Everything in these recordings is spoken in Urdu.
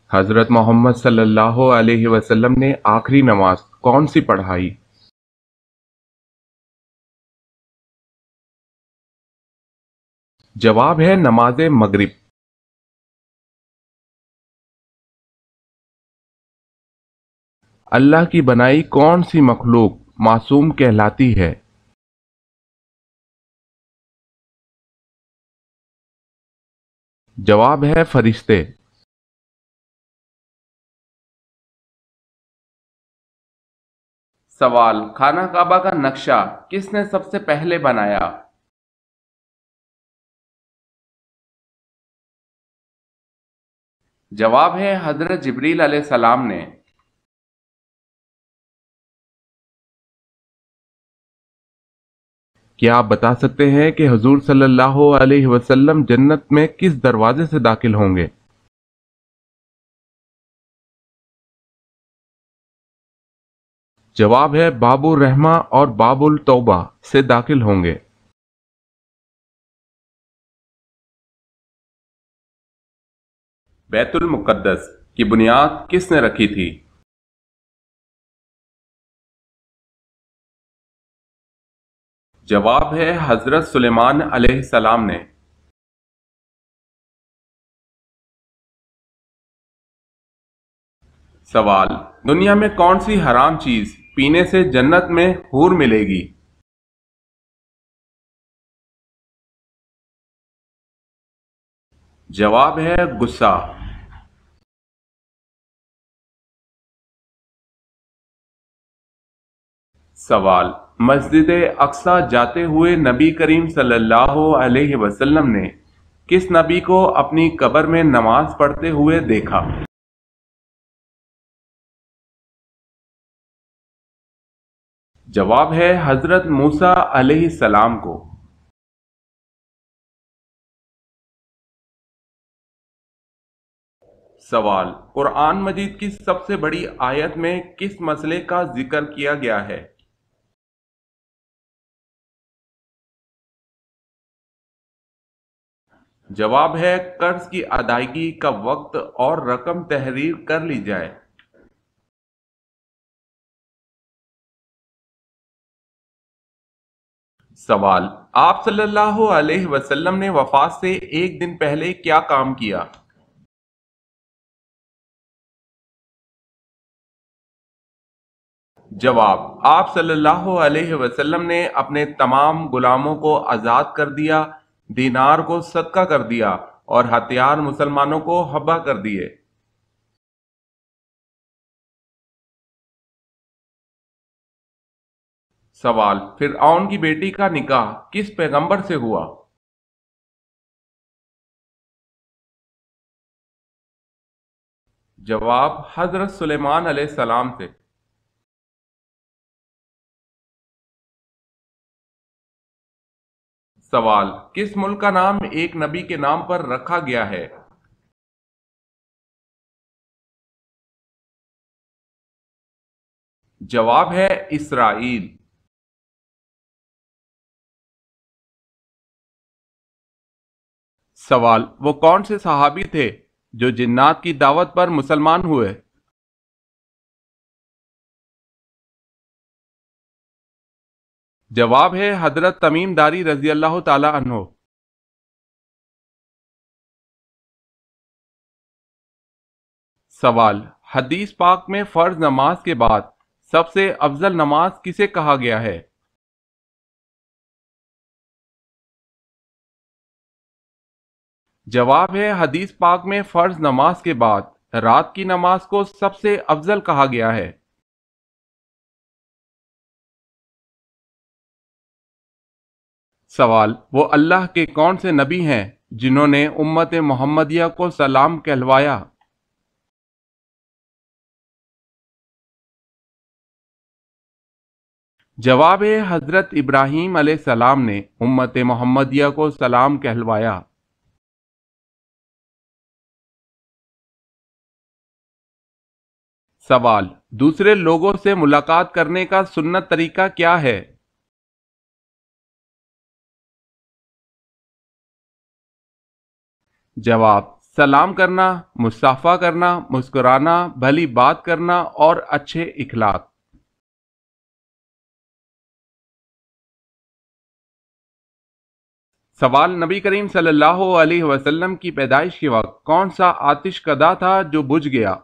حضرت محمد صلی اللہ علیہ وسلم نے آخری نماز کون سی پڑھائی؟ جواب ہے نماز مغرب۔ اللہ کی بنائی کون سی مخلوق معصوم کہلاتی ہے؟ جواب ہے فرشتے۔ سوال، خانہ کعبہ کا نقشہ کس نے سب سے پہلے بنایا؟ جواب ہے حضرت جبریل علیہ السلام نے۔ کیا آپ بتا سکتے ہیں کہ حضور صلی اللہ علیہ وسلم جنت میں کس دروازے سے داخل ہوں گے؟ جواب ہے باب الرحمہ اور باب التوبہ سے داخل ہوں گے۔ بیت المقدس کی بنیاد کس نے رکھی تھی؟ جواب ہے حضرت سلیمان علیہ السلام نے۔ سوال، دنیا میں کون سی حرام چیز پینے سے جنت میں حور ملے گی؟ جواب ہے غصہ۔ سوال، مسجد اقصی جاتے ہوئے نبی کریم صلی اللہ علیہ وسلم نے کس نبی کو اپنی قبر میں نماز پڑھتے ہوئے دیکھا؟ جواب ہے حضرت موسیٰ علیہ السلام کو۔ سوال، قرآن مجید کی سب سے بڑی آیت میں کس مسئلے کا ذکر کیا گیا ہے؟ جواب ہے قرض کی ادائیگی کا وقت اور رقم تحریر کر لی جائے۔ سوال، آپ صلی اللہ علیہ وسلم نے وفات سے ایک دن پہلے کیا کام کیا؟ جواب، آپ صلی اللہ علیہ وسلم نے اپنے تمام غلاموں کو آزاد کر دیا، دینار کو صدقہ کر دیا اور ہتھیار مسلمانوں کو حبہ کر دیے۔ سوال، فرعون کی بیٹی کا نکاح کس پیغمبر سے ہوا؟ جواب حضرت سلیمان علیہ السلام سے۔ سوال، کس ملک کا نام ایک نبی کے نام پر رکھا گیا ہے؟ جواب ہے اسرائیل۔ سوال، وہ کون سے صحابی تھے جو جنات کی دعوت پر مسلمان ہوئے؟ جواب ہے حضرت تمیم داری رضی اللہ تعالی عنہ۔ سوال، حدیث پاک میں فرض نماز کے بعد سب سے افضل نماز کسے کہا گیا ہے؟ جواب ہے حدیث پاک میں فرض نماز کے بعد رات کی نماز کو سب سے افضل کہا گیا ہے۔ سوال، وہ اللہ کے کون سے نبی ہیں جنہوں نے امت محمدیہ کو سلام کہلوایا؟ جواب ہے حضرت ابراہیم علیہ السلام نے امت محمدیہ کو سلام کہلوایا۔ سوال، دوسرے لوگوں سے ملاقات کرنے کا سنت طریقہ کیا ہے؟ جواب، سلام کرنا، مصافحہ کرنا، مسکرانا، بھلی بات کرنا اور اچھے اخلاق۔ سوال، نبی کریم صلی اللہ علیہ وسلم کی پیدائش کے وقت کون سا آتش کدا تھا جو بجھ گیا؟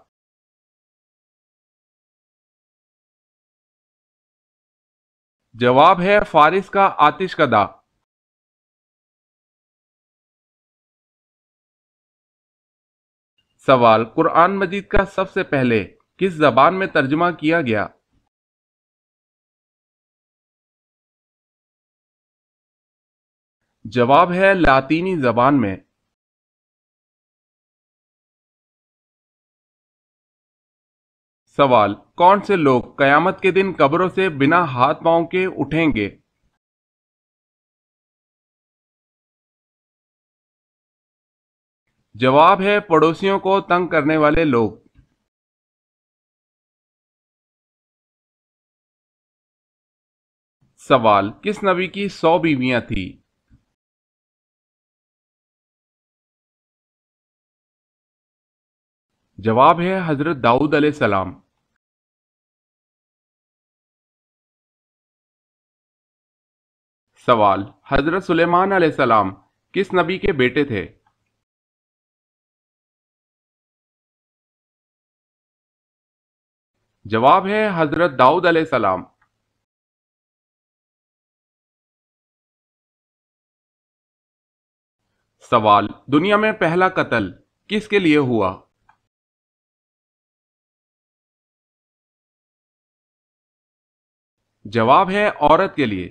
جواب ہے فارس کا آتش کدا۔ سوال، قرآن مجید کا سب سے پہلے کس زبان میں ترجمہ کیا گیا؟ جواب ہے لاطینی زبان میں۔ سوال، کون سے لوگ قیامت کے دن قبروں سے بنا ہاتھ پاؤں کے اٹھیں گے؟ جواب ہے پڑوسیوں کو تنگ کرنے والے لوگ۔ سوال، کس نبی کی 100 بیویاں تھی؟ جواب ہے حضرت داؤد علیہ السلام۔ سوال، حضرت سلیمان علیہ السلام کس نبی کے بیٹے تھے؟ جواب ہے حضرت داؤد علیہ السلام۔ سوال، دنیا میں پہلا قتل کس کے لیے ہوا؟ جواب ہے عورت کے لیے۔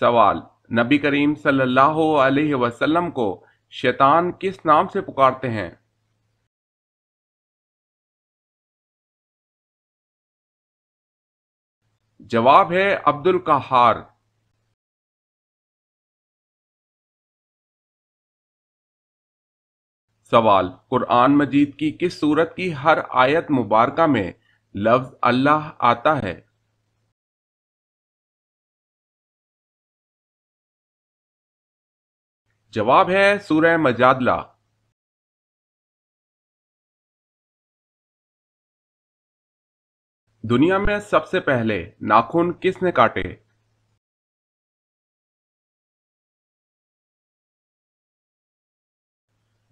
سوال، نبی کریم صلی اللہ علیہ وسلم کو شیطان کس نام سے پکارتے ہیں؟ جواب ہے عبد القہار۔ سوال، قرآن مجید کی کس سورت کی ہر آیت مبارکہ میں لفظ اللہ آتا ہے؟ جواب ہے سورہ مجادلہ۔ دنیا میں سب سے پہلے ناخن کس نے کاٹے؟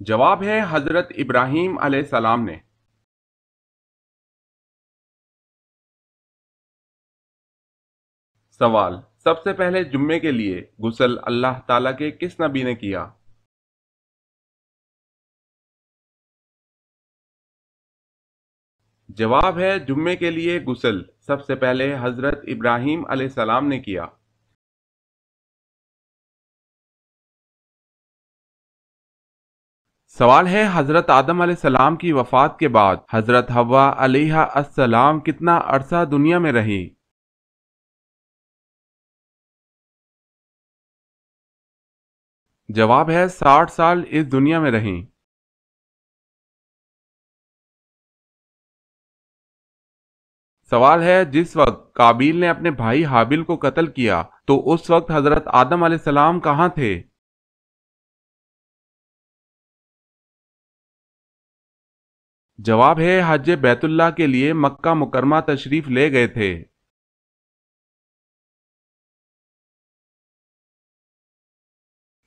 جواب ہے حضرت ابراہیم علیہ السلام نے۔ سوال، سب سے پہلے جمعے کے لیے غسل اللہ تعالیٰ کے کس نبی نے کیا؟ جواب ہے جمعے کے لیے غسل سب سے پہلے حضرت ابراہیم علیہ السلام نے کیا۔ سوال ہے حضرت آدم علیہ السلام کی وفات کے بعد حضرت حوا علیہ السلام کتنا عرصہ دنیا میں رہی؟ جواب ہے 60 سال اس دنیا میں رہیں۔ سوال ہے جس وقت قابیل نے اپنے بھائی حابیل کو قتل کیا تو اس وقت حضرت آدم علیہ السلام کہاں تھے؟ جواب ہے حج بیت اللہ کے لیے مکہ مکرمہ تشریف لے گئے تھے۔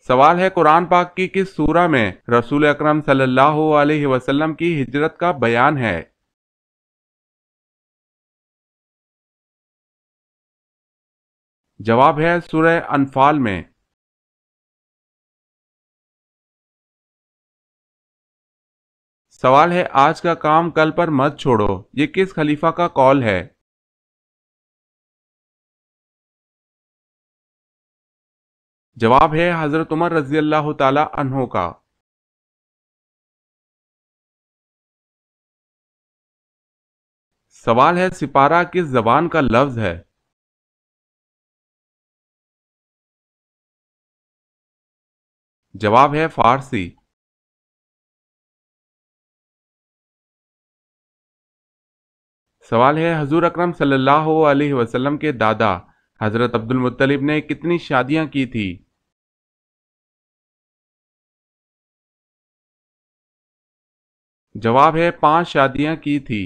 سوال ہے قرآن پاک کی کس سورہ میں رسول اکرم صلی اللہ علیہ وسلم کی ہجرت کا بیان ہے؟ جواب ہے سورہ انفال میں۔ سوال ہے آج کا کام کل پر مت چھوڑو، یہ کس خلیفہ کا قول ہے؟ جواب ہے حضرت عمر رضی اللہ تعالی عنہ کا۔ سوال ہے سپارہ کس زبان کا لفظ ہے؟ جواب ہے فارسی۔ سوال ہے حضور اکرم صلی اللہ علیہ وسلم کے دادا حضرت عبد المطلب نے کتنی شادیاں کی تھی؟ جواب ہے 5 شادیاں کی تھی۔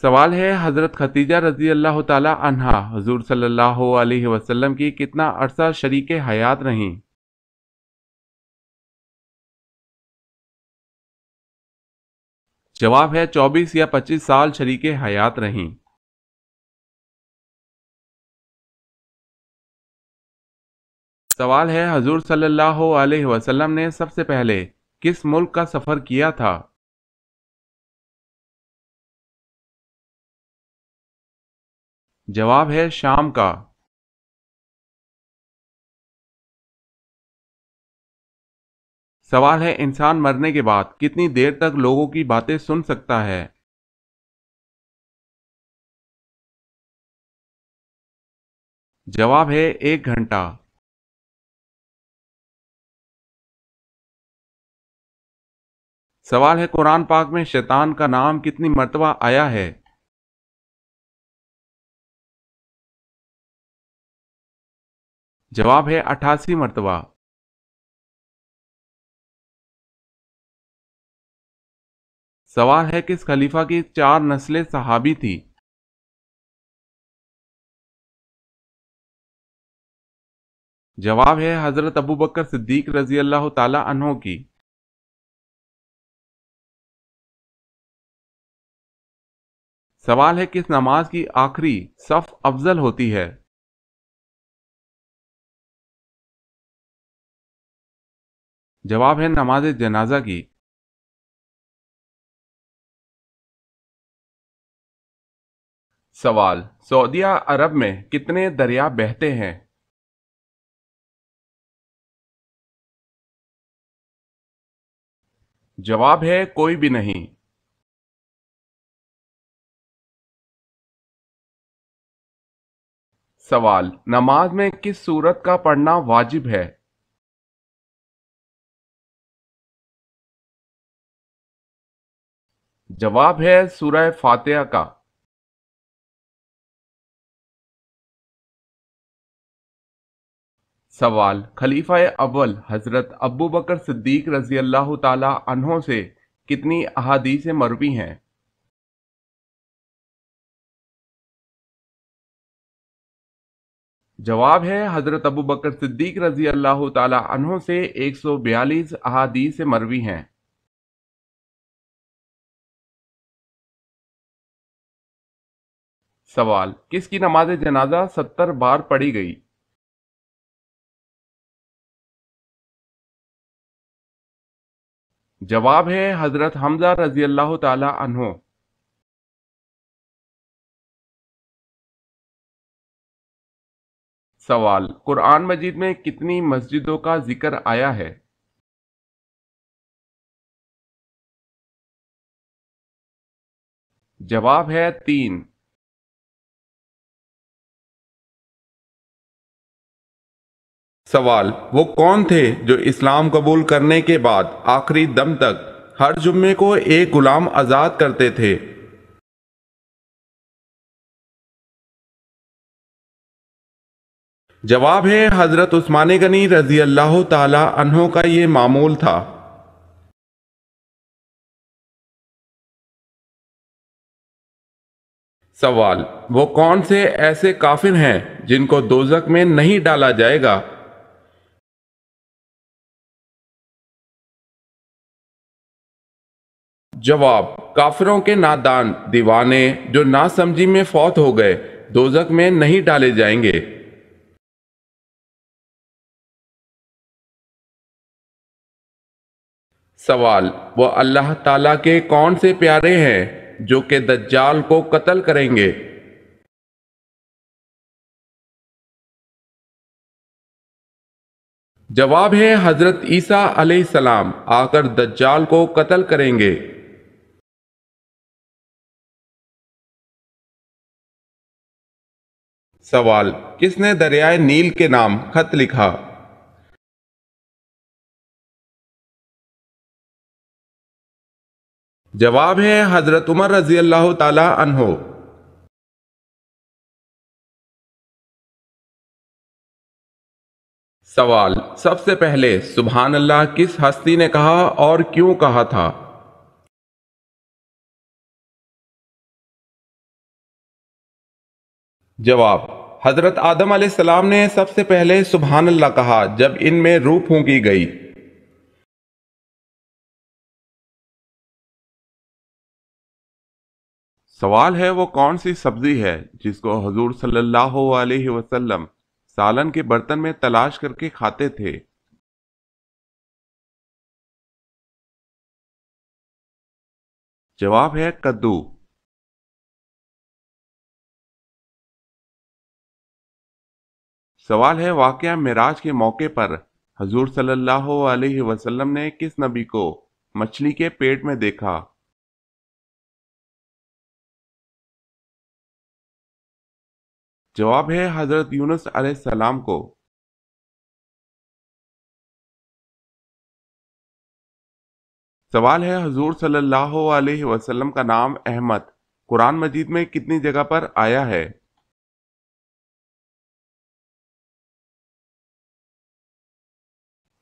سوال ہے حضرت خدیجہ رضی اللہ تعالی عنہا حضور صلی اللہ علیہ وسلم کی کتنا عرصہ شریک حیات رہیں؟ جواب ہے 24 یا 25 سال شریک حیات رہیں۔ سوال ہے حضور صلی اللہ علیہ وسلم نے سب سے پہلے کس ملک کا سفر کیا تھا؟ جواب ہے شام کا۔ سوال ہے انسان مرنے کے بعد کتنی دیر تک لوگوں کی باتیں سن سکتا ہے؟ جواب ہے 1 گھنٹہ۔ سوال ہے قرآن پاک میں شیطان کا نام کتنی مرتبہ آیا ہے؟ جواب ہے 88 مرتبہ۔ سوال ہے کس خلیفہ کی 4 نسلیں صحابی تھی؟ جواب ہے حضرت ابوبکر صدیق رضی اللہ تعالی عنہ کی۔ سوال ہے کس نماز کی آخری صف افضل ہوتی ہے؟ جواب ہے نماز جنازہ کی۔ سوال سعودیہ عرب میں کتنے دریا بہتے ہیں؟ جواب ہے کوئی بھی نہیں۔ سوال نماز میں کس سورت کا پڑھنا واجب ہے؟ جواب ہے سورہ فاتحہ کا۔ سوال خلیفہ اول حضرت ابوبکر صدیق رضی اللہ تعالی عنہ سے کتنی احادیث مروی ہیں؟ جواب ہے حضرت ابوبکر صدیق رضی اللہ تعالی عنہ سے 142 احادیث مروی ہیں۔ سوال کس کی نماز جنازہ 70 بار پڑھی گئی؟ جواب ہے حضرت حمزہ رضی اللہ تعالی عنہ۔ سوال قرآن مجید میں کتنی مسجدوں کا ذکر آیا ہے؟ جواب ہے 3۔ سوال وہ کون تھے جو اسلام قبول کرنے کے بعد آخری دم تک ہر جمعے کو ایک غلام آزاد کرتے تھے؟ جواب ہے حضرت عثمان غنی رضی اللہ تعالی عنہ کا یہ معمول تھا۔ سوال وہ کون سے ایسے کافر ہیں جن کو دوزخ میں نہیں ڈالا جائے گا؟ جواب کافروں کے نادان دیوانے جو ناسمجھی میں فوت ہو گئے دوزخ میں نہیں ڈالے جائیں گے۔ سوال وہ اللہ تعالیٰ کے کون سے پیارے ہیں جو کہ دجال کو قتل کریں گے؟ جواب ہے حضرت عیسیٰ علیہ السلام آ کر دجال کو قتل کریں گے۔ سوال کس نے دریائے نیل کے نام خط لکھا؟ جواب ہے حضرت عمر رضی اللہ تعالی عنہ۔ سوال: سب سے پہلے سبحان اللہ کس ہستی نے کہا اور کیوں کہا تھا؟ جواب: حضرت آدم علیہ السلام نے سب سے پہلے سبحان اللہ کہا جب ان میں روح پھونکی گئی۔ سوال ہے وہ کون سی سبزی ہے جس کو حضور صلی اللہ علیہ وسلم سالن کے برتن میں تلاش کر کے کھاتے تھے؟ جواب ہے کدو۔ سوال ہے واقعہ معراج کے موقع پر حضور صلی اللہ علیہ وسلم نے کس نبی کو مچھلی کے پیٹ میں دیکھا؟ جواب ہے حضرت یونس علیہ السلام کو۔ سوال ہے حضور صلی اللہ علیہ وسلم کا نام احمد قرآن مجید میں کتنی جگہ پر آیا ہے؟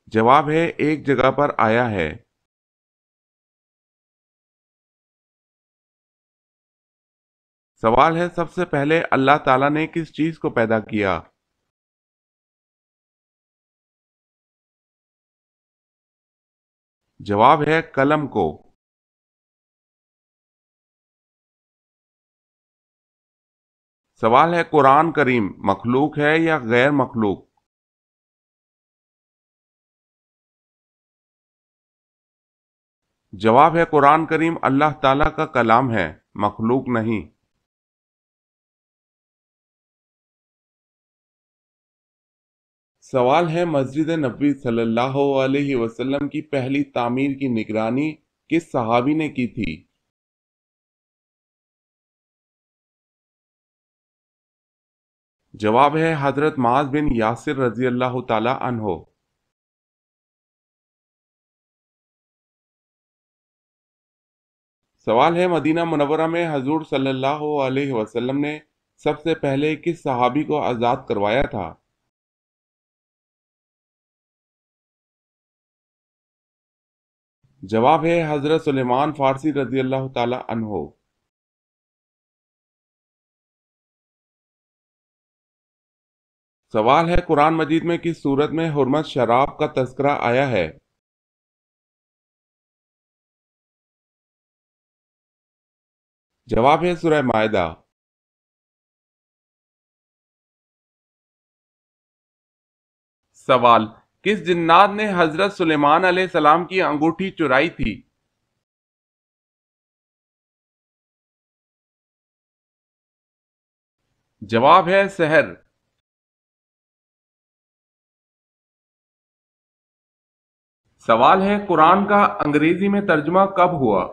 جواب ہے ایک جگہ پر آیا ہے۔ سوال ہے سب سے پہلے اللہ تعالیٰ نے کس چیز کو پیدا کیا؟ جواب ہے قلم کو۔ سوال ہے قرآن کریم مخلوق ہے یا غیر مخلوق؟ جواب ہے قرآن کریم اللہ تعالیٰ کا کلام ہے، مخلوق نہیں۔ سوال ہے مسجد نبوی صلی اللہ علیہ وسلم کی پہلی تعمیر کی نگرانی کس صحابی نے کی تھی؟ جواب ہے حضرت معاذ بن یاسر رضی اللہ تعالی عنہ۔ سوال ہے مدینہ منورہ میں حضور صلی اللہ علیہ وسلم نے سب سے پہلے کس صحابی کو آزاد کروایا تھا؟ جواب ہے حضرت سلیمان فارسی رضی اللہ تعالی عنہ۔ سوال ہے قرآن مجید میں کس صورت میں حرمت شراب کا تذکرہ آیا ہے؟ جواب ہے سورہ مائدہ۔ سوال: کس جنات نے حضرت سلیمان علیہ السلام کی انگوٹھی چرائی تھی؟ جواب ہے سحر۔ سوال ہے قرآن کا انگریزی میں ترجمہ کب ہوا؟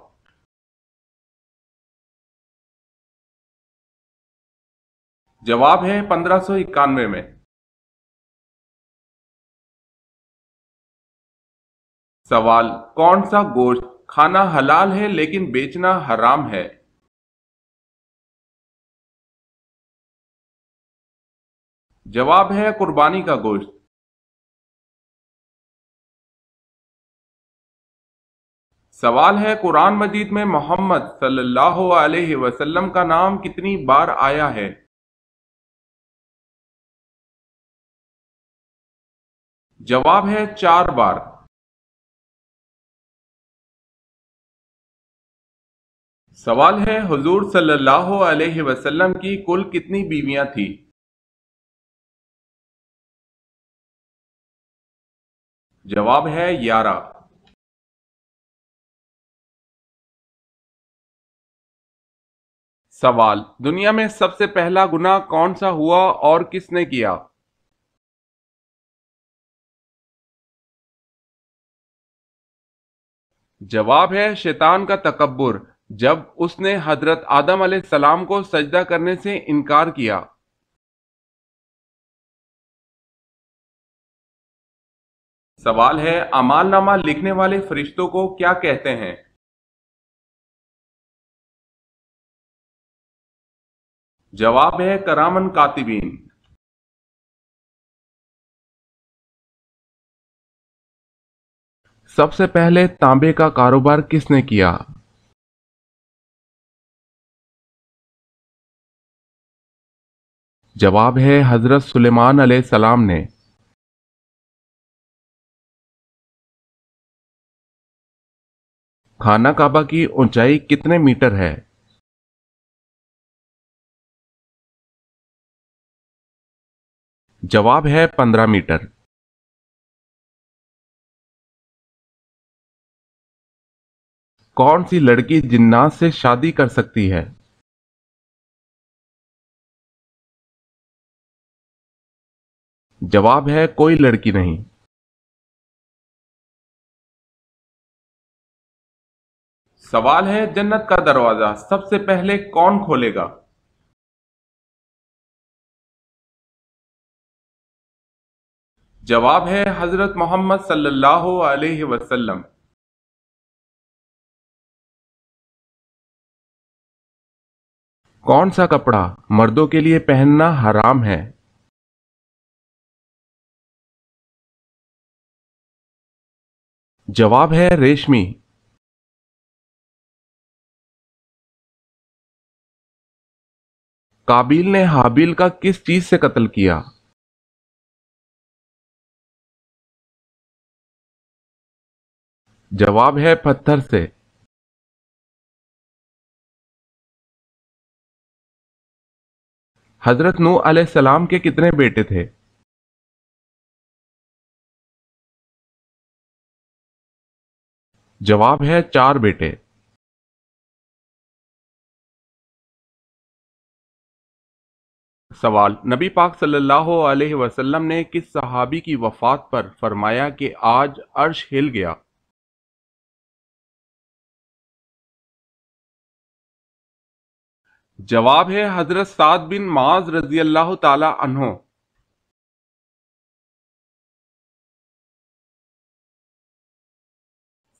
جواب ہے 1591 میں۔ سوال: کون سا گوشت کھانا حلال ہے لیکن بیچنا حرام ہے؟ جواب ہے قربانی کا گوشت۔ سوال ہے قرآن مجید میں محمد صلی اللہ علیہ وسلم کا نام کتنی بار آیا ہے؟ جواب ہے 4 بار۔ سوال ہے حضور صلی اللہ علیہ وسلم کی کل کتنی بیویاں تھیں؟ جواب ہے 11۔ سوال: دنیا میں سب سے پہلا گناہ کون سا ہوا اور کس نے کیا؟ جواب ہے شیطان کا تکبر، جب اس نے حضرت آدم علیہ السلام کو سجدہ کرنے سے انکار کیا۔ سوال ہے اعمال نامہ لکھنے والے فرشتوں کو کیا کہتے ہیں؟ جواب ہے کرامن کاتبین۔ سب سے پہلے تانبے کا کاروبار کس نے کیا؟ جواب ہے حضرت سلیمان علیہ السلام نے۔ خانہ کعبہ کی اونچائی کتنے میٹر ہے؟ جواب ہے 15 میٹر۔ کون سی لڑکی جنات سے شادی کر سکتی ہے؟ جواب ہے کوئی لڑکی نہیں۔ سوال ہے جنت کا دروازہ سب سے پہلے کون کھولے گا؟ جواب ہے حضرت محمد صلی اللہ علیہ وسلم۔ کون سا کپڑا مردوں کے لیے پہننا حرام ہے؟ جواب ہے ریشمی۔ قابیل نے حابیل کا کس چیز سے قتل کیا؟ جواب ہے پتھر سے۔ حضرت نوح علیہ السلام کے کتنے بیٹے تھے؟ جواب ہے 4 بیٹے۔ سوال، نبی پاک صلی اللہ علیہ وسلم نے کس صحابی کی وفات پر فرمایا کہ آج عرش ہل گیا؟ جواب ہے حضرت سعد بن معاذ رضی اللہ تعالی عنہ۔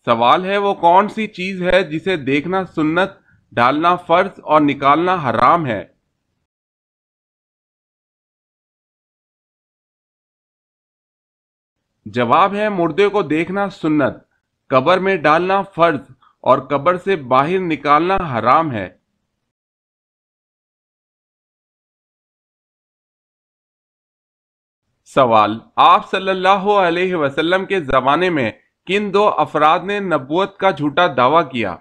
سوال ہے وہ کون سی چیز ہے جسے دیکھنا سنت، ڈالنا فرض اور نکالنا حرام ہے؟ جواب ہے مردے کو دیکھنا سنت، قبر میں ڈالنا فرض اور قبر سے باہر نکالنا حرام ہے۔ سوال، آپ صلی اللہ علیہ وسلم کے زمانے میں کن 2 افراد نے نبوت کا جھوٹا دعویٰ کیا؟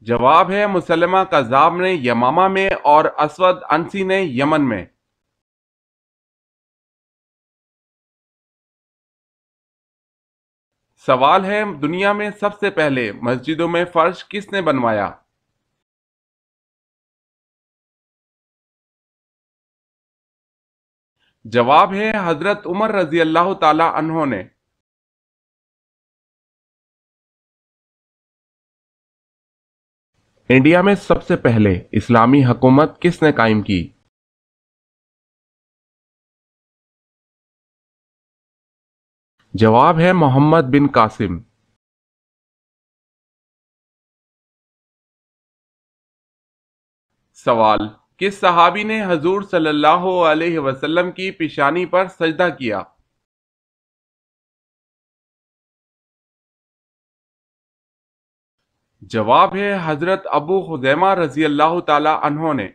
جواب ہے مسلمہ کذاب نے یمامہ میں اور اسود انسی نے یمن میں۔ سوال ہے دنیا میں سب سے پہلے مسجدوں میں فرش کس نے بنوایا؟ جواب ہے حضرت عمر رضی اللہ تعالی عنہ نے۔ انڈیا میں سب سے پہلے اسلامی حکومت کس نے قائم کی؟ جواب ہے محمد بن قاسم۔ سوال، کس صحابی نے حضور صلی اللہ علیہ وسلم کی پیشانی پر سجدہ کیا؟ جواب ہے حضرت ابو خزیمہ رضی اللہ تعالی عنہ نے۔